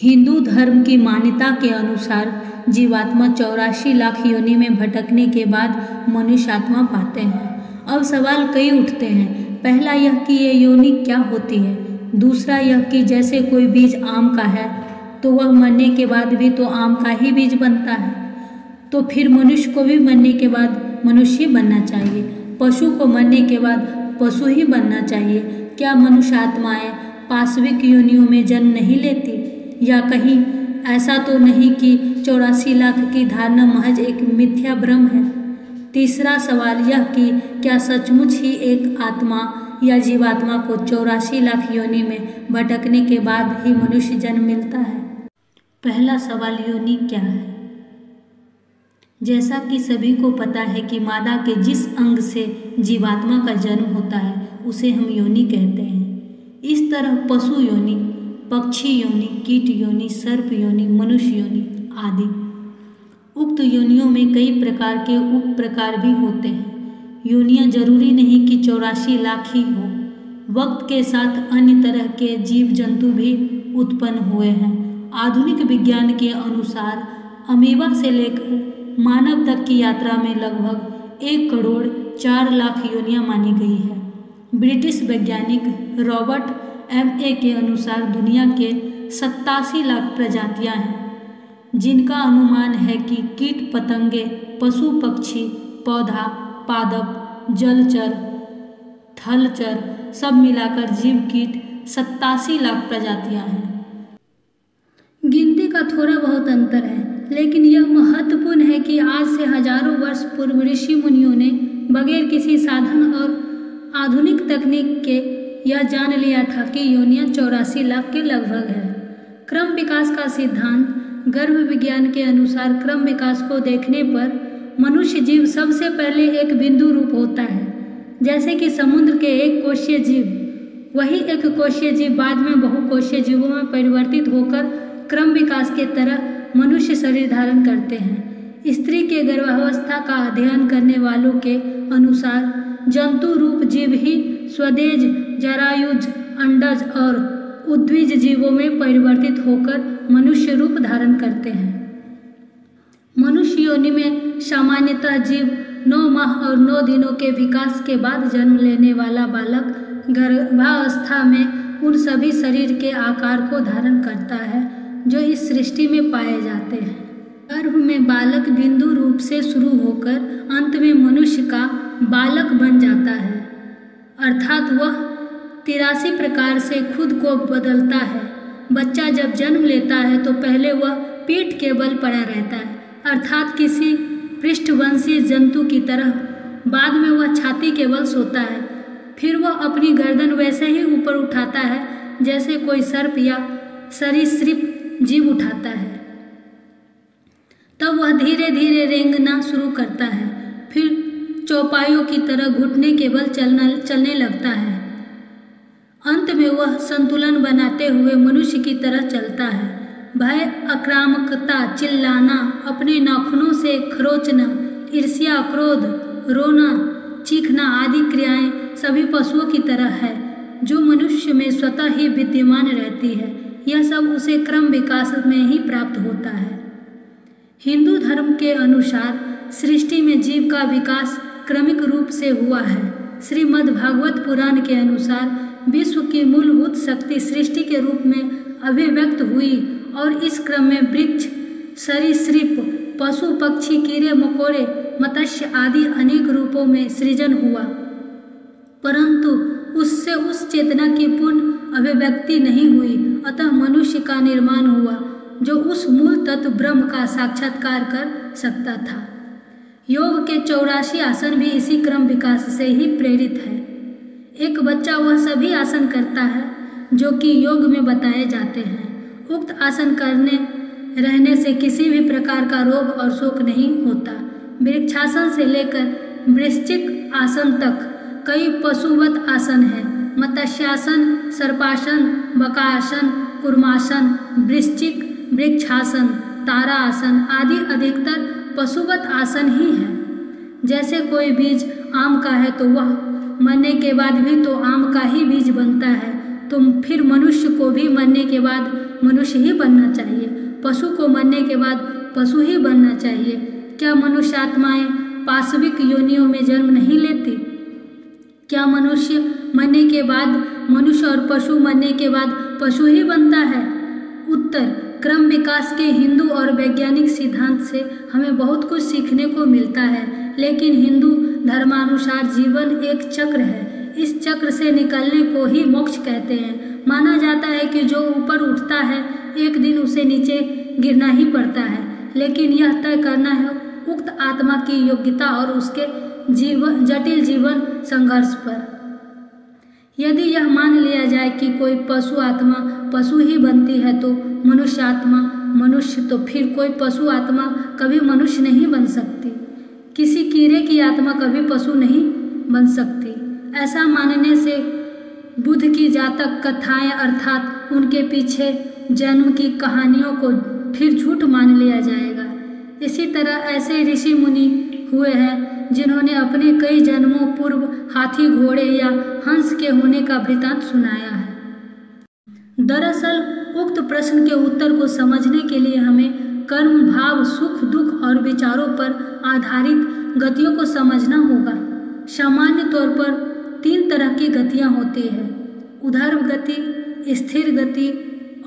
हिंदू धर्म की मान्यता के अनुसार जीवात्मा 84 लाख योनि में भटकने के बाद मनुष्य आत्मा पाते हैं। अब सवाल कई उठते हैं। पहला यह कि ये योनि क्या होती है। दूसरा यह कि जैसे कोई बीज आम का है तो वह मरने के बाद भी तो आम का ही बीज बनता है, तो फिर मनुष्य को भी मरने के बाद मनुष्य ही बनना चाहिए। पशु को मरने के बाद पशु ही बनना चाहिए। क्या मनुष्य आत्माएं पाशविक योनियों में जन्म नहीं लेती? या कहीं ऐसा तो नहीं कि 84 लाख की धारणा महज एक मिथ्या भ्रम है? तीसरा सवाल यह कि क्या सचमुच ही एक आत्मा या जीवात्मा को 84 लाख योनि में भटकने के बाद ही मनुष्य जन्म मिलता है? पहला सवाल, योनि क्या है? जैसा कि सभी को पता है कि मादा के जिस अंग से जीवात्मा का जन्म होता है उसे हम योनि कहते हैं। इस तरह पशु योनि, पक्षी योनि, कीट योनि, सर्प योनि, मनुष्य योनि आदि। उक्त योनियों में कई प्रकार के उप प्रकार भी होते हैं। योनियां जरूरी नहीं कि 84 लाख ही हो। वक्त के साथ अन्य तरह के जीव जंतु भी उत्पन्न हुए हैं। आधुनिक विज्ञान के अनुसार अमीबा से लेकर मानव तक की यात्रा में लगभग 1 करोड़ 4 लाख योनियां मानी गई है। ब्रिटिश वैज्ञानिक रॉबर्ट MA के अनुसार दुनिया के 87 लाख प्रजातियां हैं, जिनका अनुमान है कि कीट पतंगे, पशु पक्षी, पौधा, पादप, जलचर, थलचर सब मिलाकर जीव कीट 87 लाख प्रजातियां हैं। गिनती का थोड़ा बहुत अंतर है, लेकिन यह महत्वपूर्ण है कि आज से हजारों वर्ष पूर्व ऋषि मुनियों ने बगैर किसी साधन और आधुनिक तकनीक के यह जान लिया था कि योनियां 84 लाख के लगभग है। क्रम विकास का सिद्धांत गर्भ विज्ञान के अनुसार क्रम विकास को देखने पर मनुष्य जीव सबसे पहले एक बिंदु रूप होता है। जैसे कि समुद्र के एक कोशीय जीव, वही एक कोशीय जीव बाद में बहुकोशीय जीवों में परिवर्तित होकर क्रम विकास के तरह मनुष्य शरीर धारण करते हैं। स्त्री के गर्भावस्था का अध्ययन करने वालों के अनुसार जंतु रूप जीव ही स्वदेज, जरायुज, अंडज और उद्भिज जीवों में परिवर्तित होकर मनुष्य रूप धारण करते हैं। मनुष्य योनि में सामान्यतः जीव 9 माह और 9 दिनों के विकास के बाद जन्म लेने वाला बालक गर्भावस्था में उन सभी शरीर के आकार को धारण करता है जो इस सृष्टि में पाए जाते हैं। गर्भ में बालक बिंदु रूप से शुरू होकर अंत में मनुष्य का बालक बन जाता है, अर्थात वह 83 प्रकार से खुद को बदलता है। बच्चा जब जन्म लेता है तो पहले वह पीठ के बल पड़ा रहता है, अर्थात किसी पृष्ठवंशी जंतु की तरह। बाद में वह छाती के बल सोता है। फिर वह अपनी गर्दन वैसे ही ऊपर उठाता है जैसे कोई सर्प या सरीसृप जीव उठाता है। तब वह धीरे धीरे रेंगना शुरू करता है। फिर चौपाइयों की तरह घुटने के बल चलने लगता है। अंत में वह संतुलन बनाते हुए मनुष्य की तरह चलता है। भय, आक्रामकता, चिल्लाना, अपने नाखूनों से खरोंचना, ईर्ष्या, क्रोध, रोना, चीखना आदि क्रियाएं सभी पशुओं की तरह है जो मनुष्य में स्वतः ही विद्यमान रहती है। यह सब उसे क्रम विकास में ही प्राप्त होता है। हिंदू धर्म के अनुसार सृष्टि में जीव का विकास क्रमिक रूप से हुआ है। श्रीमद् भागवत पुराण के अनुसार विश्व की मूलभूत शक्ति सृष्टि के रूप में अभिव्यक्त हुई और इस क्रम में वृक्ष, सरीसृप, पशु, पक्षी, कीड़े मकोड़े, मत्स्य आदि अनेक रूपों में सृजन हुआ, परंतु उससे उस चेतना की पूर्ण अभिव्यक्ति नहीं हुई। अतः मनुष्य का निर्माण हुआ जो उस मूल तत्व ब्रह्म का साक्षात्कार कर सकता था। योग के 84 आसन भी इसी क्रम विकास से ही प्रेरित है। एक बच्चा वह सभी आसन करता है जो कि योग में बताए जाते हैं। उक्त आसन करने रहने से किसी भी प्रकार का रोग और शोक नहीं होता। वृक्षासन से लेकर वृश्चिक आसन तक कई पशुवत आसन हैं। मत्स्यासन, सर्पासन, बकासन, कूर्मासन, वृश्चिक, वृक्षासन, तारा आसन आदि अधिकतर पशुवत आसन ही है। जैसे कोई बीज आम का है तो वह मरने के बाद भी तो आम का ही बीज बनता है, तो फिर मनुष्य को भी मरने के बाद मनुष्य ही बनना चाहिए, पशु को मरने के बाद पशु ही बनना चाहिए। क्या मनुष्य आत्माएं पाशविक योनियों में जन्म नहीं लेती? क्या मनुष्य मरने के बाद मनुष्य और पशु मरने के बाद पशु ही बनता है? उत्तर, क्रम विकास के हिंदू और वैज्ञानिक सिद्धांत से हमें बहुत कुछ सीखने को मिलता है, लेकिन हिंदू धर्मानुसार जीवन एक चक्र है। इस चक्र से निकलने को ही मोक्ष कहते हैं। माना जाता है कि जो ऊपर उठता है एक दिन उसे नीचे गिरना ही पड़ता है, लेकिन यह तय करना है उक्त आत्मा की योग्यता और उसके जटिल जीवन संघर्ष पर। यदि यह मान लिया जाए कि कोई पशु आत्मा पशु ही बनती है तो मनुष्य आत्मा मनुष्य, तो फिर कोई पशु आत्मा कभी मनुष्य नहीं बन सकती। किसी कीड़े की आत्मा कभी पशु नहीं बन सकती। ऐसा मानने से बुद्ध की जातक कथाएं अर्थात उनके पीछे जन्म की कहानियों को फिर झूठ मान लिया जाएगा। इसी तरह ऐसे ऋषि मुनि हुए हैं जिन्होंने अपने कई जन्मों पूर्व हाथी, घोड़े या हंस के होने का वृतांत सुनाया है। दरअसल उक्त प्रश्न के उत्तर को समझने के लिए हमें कर्म, भाव, सुख, दुख और विचारों पर आधारित गतियों को समझना होगा। सामान्य तौर पर 3 तरह की गतियाँ होती हैं: ऊर्ध्व गति, स्थिर गति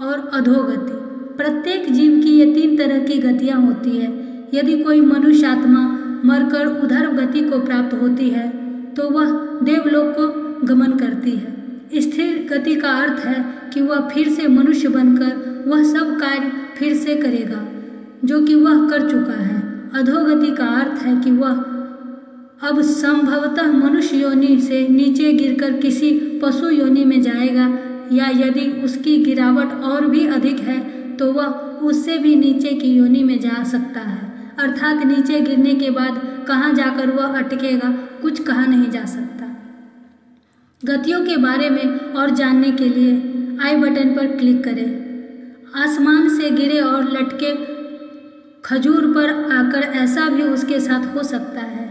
और अधोगति। प्रत्येक जीव की ये 3 तरह की गतियाँ होती है। यदि कोई मनुष्य आत्मा मरकर ऊर्ध्व गति को प्राप्त होती है तो वह देवलोक को गमन करती है। स्थिर गति का अर्थ है कि वह फिर से मनुष्य बनकर वह सब कार्य फिर से करेगा जो कि वह कर चुका है। अधोगति का अर्थ है कि वह अब संभवतः मनुष्य योनि से नीचे गिरकर किसी पशु योनि में जाएगा, या यदि उसकी गिरावट और भी अधिक है तो वह उससे भी नीचे की योनि में जा सकता है। अर्थात नीचे गिरने के बाद कहाँ जाकर वह अटकेगा कुछ कहा नहीं जा सकता। गतियों के बारे में और जानने के लिए आई बटन पर क्लिक करें। आसमान से गिरे और लटके खजूर पर आकर ऐसा भी उसके साथ हो सकता है।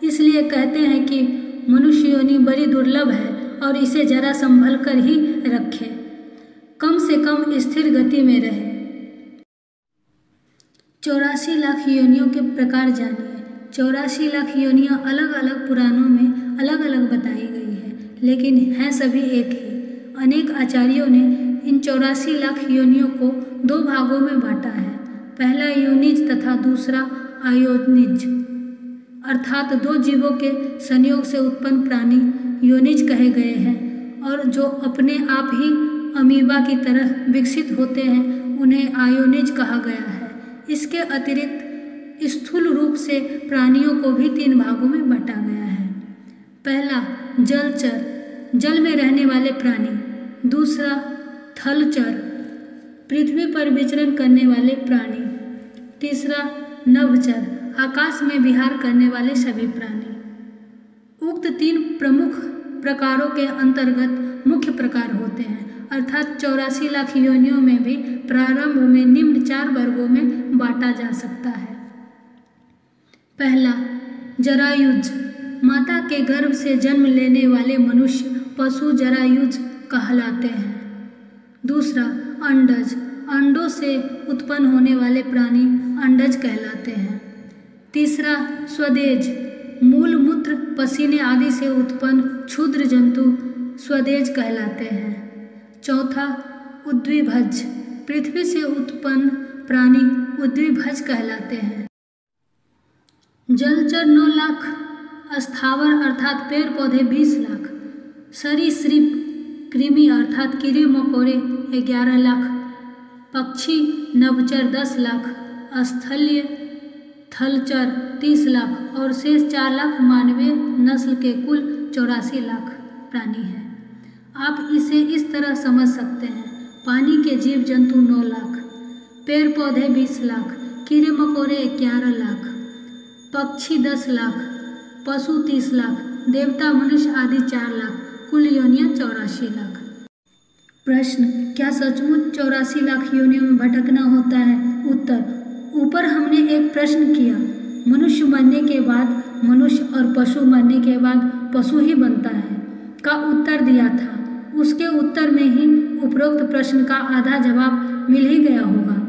इसलिए कहते हैं कि मनुष्य योनि बड़ी दुर्लभ है और इसे जरा संभल कर ही रखें, कम से कम स्थिर गति में रहे। 84 लाख योनियों के प्रकार जानिए। 84 लाख योनियाँ अलग अलग पुराणों में अलग अलग बताई गई है, लेकिन हैं सभी एक ही। अनेक आचार्यों ने इन 84 लाख योनियों को 2 भागों में बांटा है। पहला योनिज तथा दूसरा आयोनिज, अर्थात 2 जीवों के संयोग से उत्पन्न प्राणी योनिज कहे गए हैं, और जो अपने आप ही अमीबा की तरह विकसित होते हैं उन्हें आयोनिज कहा गया है। इसके अतिरिक्त स्थूल रूप से प्राणियों को भी 3 भागों में बांटा गया है। पहला जलचर, जल में रहने वाले प्राणी। दूसरा थलचर, पृथ्वी पर विचरण करने वाले प्राणी। तीसरा नभचर, आकाश में विहार करने वाले सभी प्राणी। उक्त 3 प्रमुख प्रकारों के अंतर्गत मुख्य प्रकार होते हैं, अर्थात 84 लाख योनियों में भी प्रारंभ में निम्न 4 वर्गों में बांटा जा सकता है। पहला जरायुज, माता के गर्भ से जन्म लेने वाले मनुष्य पशु जरायुज कहलाते हैं। दूसरा अंडज, अंडों से उत्पन्न होने वाले प्राणी अंडज कहलाते हैं। तीसरा स्वदेज, मूल मूत्र पसीने आदि से उत्पन्न क्षुद्र जंतु स्वदेज कहलाते हैं। चौथा उद्विभज, पृथ्वी से उत्पन्न प्राणी उद्विभज कहलाते हैं। जलचर 9 लाख, स्थावर अर्थात पेड़ पौधे 20 लाख, सरीसृप कृमि अर्थात कीड़े मकोड़े 11 लाख, पक्षी नभचर 10 लाख, स्थल्य थलचर 30 लाख और शेष 4 लाख मानवीय नस्ल के कुल 84 लाख प्राणी हैं। आप इसे इस तरह समझ सकते हैं: पानी के जीव जंतु 9 लाख, पेड़ पौधे 20 लाख, कीड़े मकोड़े 11 लाख, पक्षी 10 लाख, पशु 30 लाख, देवता मनुष्य आदि 4 लाख, कुल योनियाँ 84 लाख। प्रश्न: क्या सचमुच 84 लाख योनियों में भटकना होता है? उत्तर: ऊपर हमने एक प्रश्न किया, मनुष्य मरने के बाद मनुष्य और पशु मरने के बाद पशु ही बनता है, का उत्तर दिया था। उसके उत्तर में ही उपरोक्त प्रश्न का आधा जवाब मिल ही गया होगा।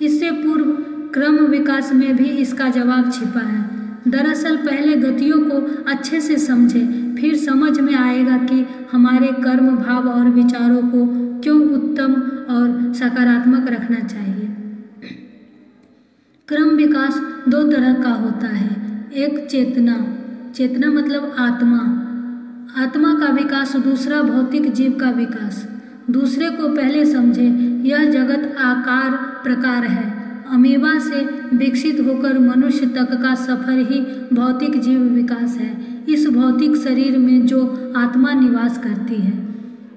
इससे पूर्व क्रम विकास में भी इसका जवाब छिपा है। दरअसल पहले गतियों को अच्छे से समझें, फिर समझ में आएगा कि हमारे कर्म, भाव और विचारों को क्यों उत्तम और सकारात्मक रखना चाहिए। क्रम विकास दो तरह का होता है। एक चेतना मतलब आत्मा का विकास, दूसरा भौतिक जीव का विकास। दूसरे को पहले समझें। यह जगत आकार प्रकार है। अमीबा से विकसित होकर मनुष्य तक का सफर ही भौतिक जीव विकास है। इस भौतिक शरीर में जो आत्मा निवास करती है,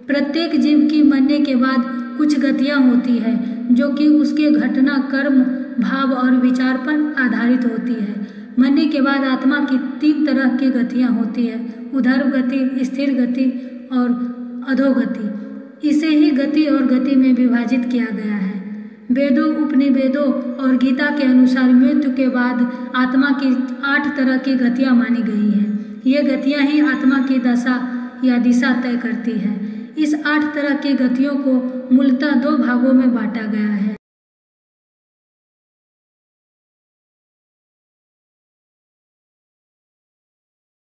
प्रत्येक जीव की मरने के बाद कुछ गतियाँ होती है जो कि उसके घटना, कर्म, भाव और विचार पर आधारित होती है। मरने के बाद आत्मा की 3 तरह की गतियाँ होती है: ऊर्ध्व गति, स्थिर गति और अधोगति। इसे ही गति और गति में विभाजित किया गया है। वेदों, उपनिवेदों और गीता के अनुसार मृत्यु के बाद आत्मा की 8 तरह की गतियाँ मानी गई हैं। ये गतियाँ ही आत्मा की दशा या दिशा तय करती है। इस 8 तरह की गतियों को मूलतः 2 भागों में बांटा गया है।